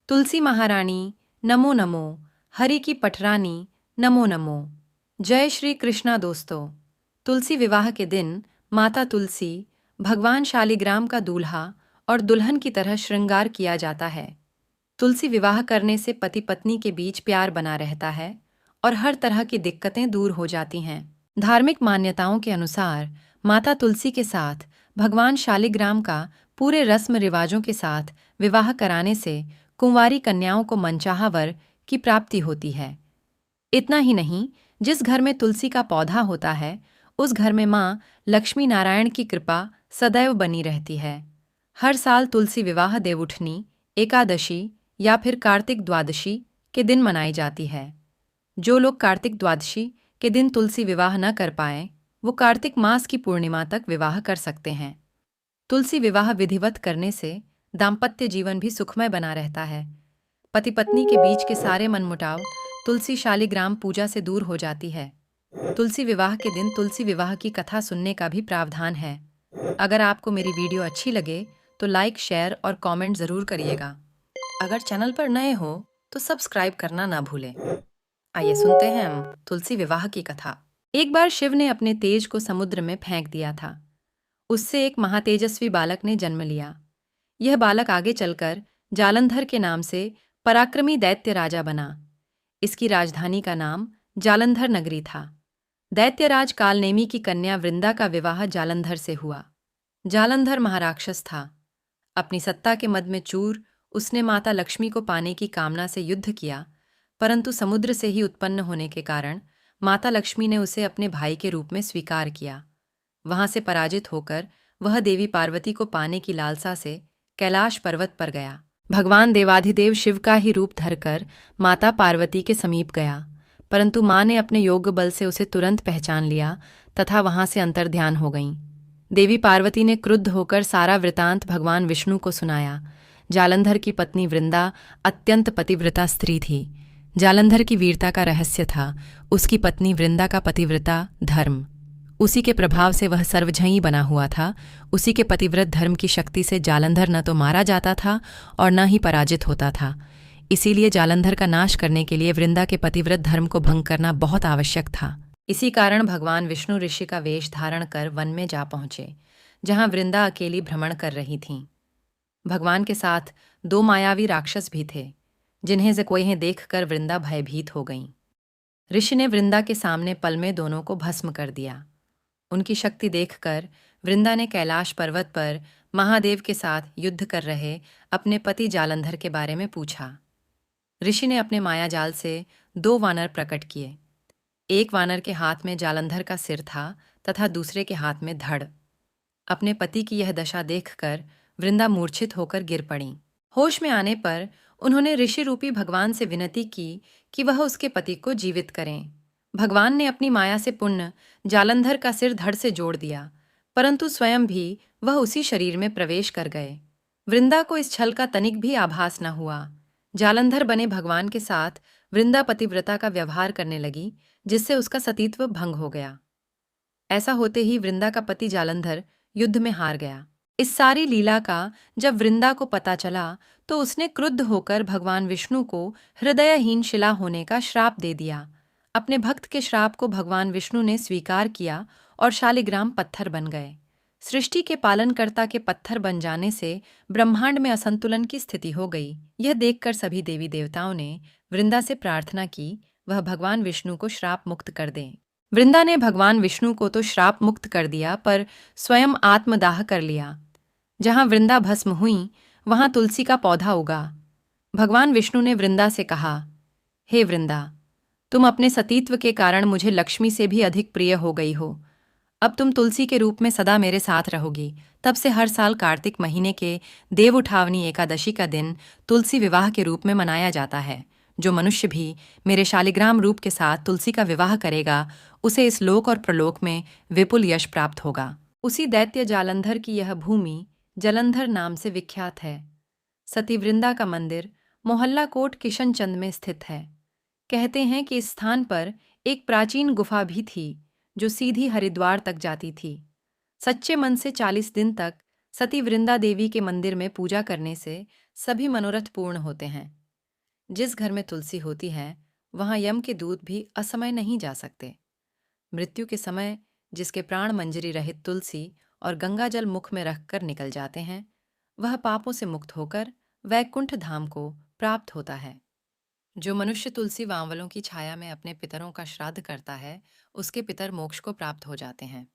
तुलसी महारानी नमो नमो, हरि की पठरानी नमो नमो। जय श्री कृष्णा दोस्तों। तुलसी विवाह के दिन माता तुलसी भगवान शालिग्राम का दूल्हा और दुल्हन की तरह श्रृंगार किया जाता है। तुलसी विवाह करने से पति पत्नी के बीच प्यार बना रहता है और हर तरह की दिक्कतें दूर हो जाती हैं। धार्मिक मान्यताओं के अनुसार माता तुलसी के साथ भगवान शालिग्राम का पूरे रस्म रिवाजों के साथ विवाह कराने से कुंवारी कन्याओं को मनचाहा वर की प्राप्ति होती है। इतना ही नहीं, जिस घर में तुलसी का पौधा होता है उस घर में माँ लक्ष्मी नारायण की कृपा सदैव बनी रहती है। हर साल तुलसी विवाह देवउठनी, एकादशी या फिर कार्तिक द्वादशी के दिन मनाई जाती है। जो लोग कार्तिक द्वादशी के दिन तुलसी विवाह न कर पाएं, वो कार्तिक मास की पूर्णिमा तक विवाह कर सकते हैं। तुलसी विवाह विधिवत करने से दाम्पत्य जीवन भी सुखमय बना रहता है। पति पत्नी के बीच के सारे मनमुटाव तुलसी शालिग्राम पूजा से दूर हो जाती है। तुलसी विवाह के दिन तुलसी विवाह की कथा सुनने का भी प्रावधान है। अगर आपको मेरी वीडियो अच्छी लगे तो लाइक, शेयर और कमेंट ज़रूर करिएगा। अगर चैनल पर नए हो तो सब्सक्राइब करना ना भूलें। आइए सुनते हैं हम तुलसी विवाह की कथा। एक बार शिव ने अपने तेज को समुद्र में फेंक दिया था। उससे एक महातेजस्वी बालक ने जन्म लिया। यह बालक आगे चलकर जालंधर के नाम से पराक्रमी दैत्य राजा बना। इसकी राजधानी का नाम जालंधर नगरी था। दैत्यराज कालनेमी की कन्या वृंदा का विवाह जालंधर से हुआ। जालंधर महाराक्षस था। अपनी सत्ता के मद में चूर उसने माता लक्ष्मी को पाने की कामना से युद्ध किया, परंतु समुद्र से ही उत्पन्न होने के कारण माता लक्ष्मी ने उसे अपने भाई के रूप में स्वीकार किया। वहां से पराजित होकर वह देवी पार्वती को पाने की लालसा से कैलाश पर्वत पर गया। भगवान देवाधिदेव शिव का ही रूप धरकर माता पार्वती के समीप गया, परंतु मां ने अपने योग्य बल से उसे तुरंत पहचान लिया तथा वहां से अंतर्ध्यान हो गईं। देवी पार्वती ने क्रुद्ध होकर सारा वृतांत भगवान विष्णु को सुनाया। जालंधर की पत्नी वृंदा अत्यंत पतिव्रता स्त्री थी। जालंधर की वीरता का रहस्य था उसकी पत्नी वृंदा का पतिव्रता धर्म। उसी के प्रभाव से वह सर्वजयी बना हुआ था। उसी के पतिव्रत धर्म की शक्ति से जालंधर न तो मारा जाता था और न ही पराजित होता था। इसीलिए जालंधर का नाश करने के लिए वृंदा के पतिव्रत धर्म को भंग करना बहुत आवश्यक था। इसी कारण भगवान विष्णु ऋषि का वेश धारण कर वन में जा पहुंचे, जहां वृंदा अकेली भ्रमण कर रही थीं। भगवान के साथ दो मायावी राक्षस भी थे, जिन्हें जकोयें देखकर वृंदा भयभीत हो गईं। ऋषि ने वृंदा के सामने पल में दोनों को भस्म कर दिया। उनकी शक्ति देखकर वृंदा ने कैलाश पर्वत पर महादेव के साथ युद्ध कर रहे अपने पति जालंधर के बारे में पूछा। ऋषि ने अपने मायाजाल से दो वानर प्रकट किए। एक वानर के हाथ में जालंधर का सिर था तथा दूसरे के हाथ में धड़। अपने पति की यह दशा देखकर वृंदा मूर्छित होकर गिर पड़ी। होश में आने पर उन्होंने ऋषि रूपी भगवान से विनती की कि वह उसके पति को जीवित करें। भगवान ने अपनी माया से पुण्य जालंधर का सिर धड़ से जोड़ दिया, परंतु स्वयं भी वह उसी शरीर में प्रवेश कर गए। वृंदा को इस छल का तनिक भी आभास न हुआ। जालंधर बने भगवान के साथ वृंदा पतिव्रता का व्यवहार करने लगी, जिससे उसका सतीत्व भंग हो गया। ऐसा होते ही वृंदा का पति जालंधर युद्ध में हार गया। इस सारी लीला का जब वृंदा को पता चला तो उसने क्रुद्ध होकर भगवान विष्णु को हृदयहीन शिला होने का श्राप दे दिया। अपने भक्त के श्राप को भगवान विष्णु ने स्वीकार किया और शालिग्राम पत्थर बन गए। सृष्टि के पालनकर्ता के पत्थर बन जाने से ब्रह्मांड में असंतुलन की स्थिति हो गई। यह देखकर सभी देवी देवताओं ने वृंदा से प्रार्थना की वह भगवान विष्णु को श्राप मुक्त कर दें। वृंदा ने भगवान विष्णु को तो श्राप मुक्त कर दिया, पर स्वयं आत्मदाह कर लिया। जहां वृंदा भस्म हुई वहां तुलसी का पौधा उगा। भगवान विष्णु ने वृंदा से कहा, हे वृंदा, तुम अपने सतीत्व के कारण मुझे लक्ष्मी से भी अधिक प्रिय हो गई हो। अब तुम तुलसी के रूप में सदा मेरे साथ रहोगी। तब से हर साल कार्तिक महीने के देव उठावनी एकादशी का दिन तुलसी विवाह के रूप में मनाया जाता है। जो मनुष्य भी मेरे शालिग्राम रूप के साथ तुलसी का विवाह करेगा, उसे इस लोक और प्रलोक में विपुल यश प्राप्त होगा। उसी दैत्य जालंधर की यह भूमि जलंधर नाम से विख्यात है। सती वृंदा का मंदिर मोहल्ला कोट किशनचंद में स्थित है। कहते हैं कि इस स्थान पर एक प्राचीन गुफा भी थी जो सीधी हरिद्वार तक जाती थी। सच्चे मन से 40 दिन तक सती वृंदा देवी के मंदिर में पूजा करने से सभी मनोरथ पूर्ण होते हैं। जिस घर में तुलसी होती है वहां यम के दूत भी असमय नहीं जा सकते। मृत्यु के समय जिसके प्राण मंजरी रहित तुलसी और गंगा जल मुख में रखकर निकल जाते हैं, वह पापों से मुक्त होकर वैकुंठ धाम को प्राप्त होता है। जो मनुष्य तुलसी वांवलों की छाया में अपने पितरों का श्राद्ध करता है, उसके पितर मोक्ष को प्राप्त हो जाते हैं।